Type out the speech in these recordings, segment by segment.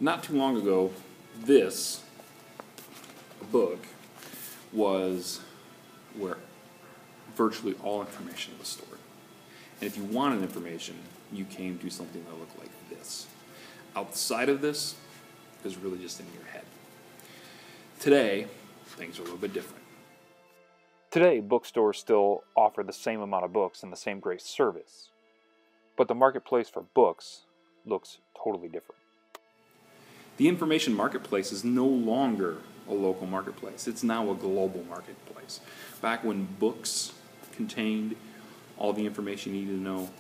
not too long ago, this book was where virtually all information was stored. And if you wanted information, you came to something that looked like this. Outside of this is really just in your head. Today, things are a little bit different. Today, bookstores still offer the same amount of books and the same great service, but the marketplace for books looks totally different. The information marketplace is no longer a local marketplace. It's now a global marketplace. Back when books contained all the information you needed to know,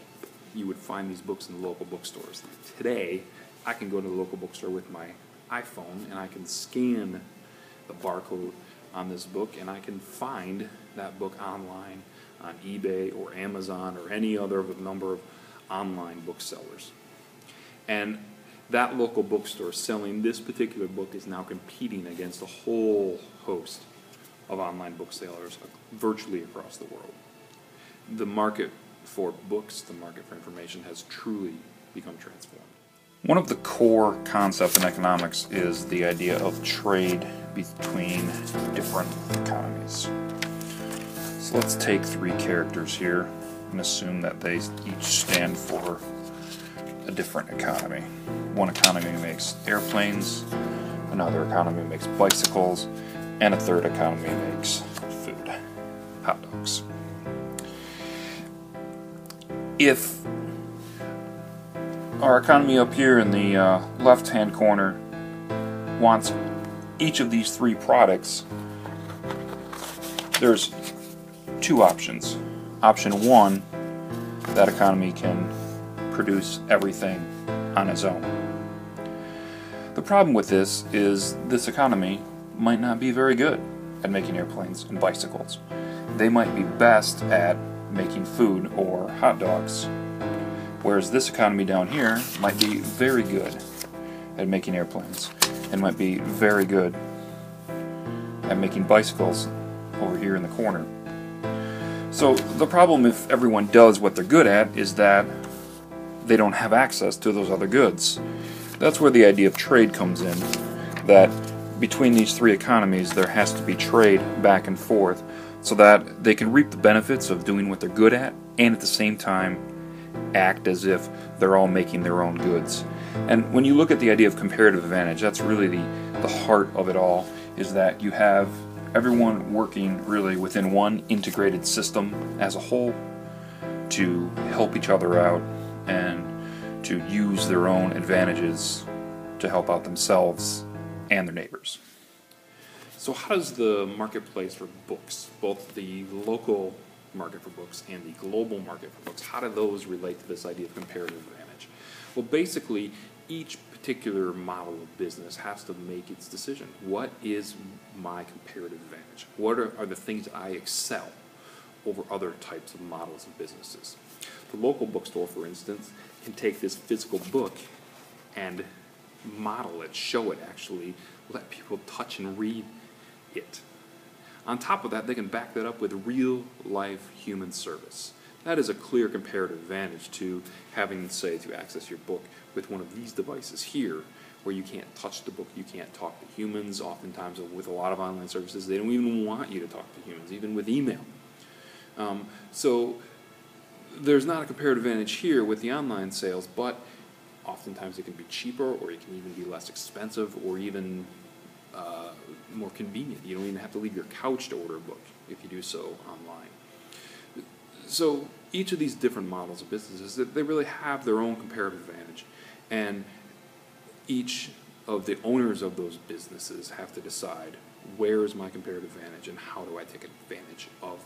you would find these books in the local bookstores. Today, I can go to the local bookstore with my iPhone and I can scan the barcode on this book and I can find that book online on eBay or Amazon or any other of a number of online booksellers. And that local bookstore selling this particular book is now competing against a whole host of online booksellers virtually across the world. The market for books, the market for information has truly become transformed. One of the core concepts in economics is the idea of trade between different economies. So let's take three characters here and assume that they each stand for a different economy. One economy makes airplanes, another economy makes bicycles, and a third economy makes food, hot dogs. If our economy up here in the left-hand corner wants each of these three products, there's two options. Option one, that economy can produce everything on its own. The problem with this is this economy might not be very good at making airplanes and bicycles. They might be best at making food or hot dogs, whereas this economy down here might be very good at making airplanes and might be very good at making bicycles over here in the corner. So the problem if everyone does what they're good at is that they don't have access to those other goods. That's where the idea of trade comes in, that between these three economies there has to be trade back and forth so that they can reap the benefits of doing what they're good at and at the same time act as if they're all making their own goods. And when you look at the idea of comparative advantage, that's really the heart of it all, is that you have everyone working really within one integrated system as a whole to help each other out and to use their own advantages to help out themselves and their neighbors. So how does the marketplace for books, both the local market for books and the global market for books, how do those relate to this idea of comparative advantage? Well, basically, each particular model of business has to make its decision. What is my comparative advantage? What are the things that I excel over other types of models of businesses? The local bookstore, for instance, can take this physical book and model it, show it actually, let people touch and read it. On top of that, they can back that up with real-life human service. That is a clear comparative advantage to having, say, to access your book with one of these devices here, where you can't touch the book, you can't talk to humans. Oftentimes, with a lot of online services, they don't even want you to talk to humans, even with email. So there's not a comparative advantage here with the online sales, but oftentimes it can be cheaper, or it can even be less expensive, or even more convenient. You don't even have to leave your couch to order a book if you do so online. So each of these different models of businesses, they really have their own comparative advantage, and each of the owners of those businesses have to decide where is my comparative advantage and how do I take advantage of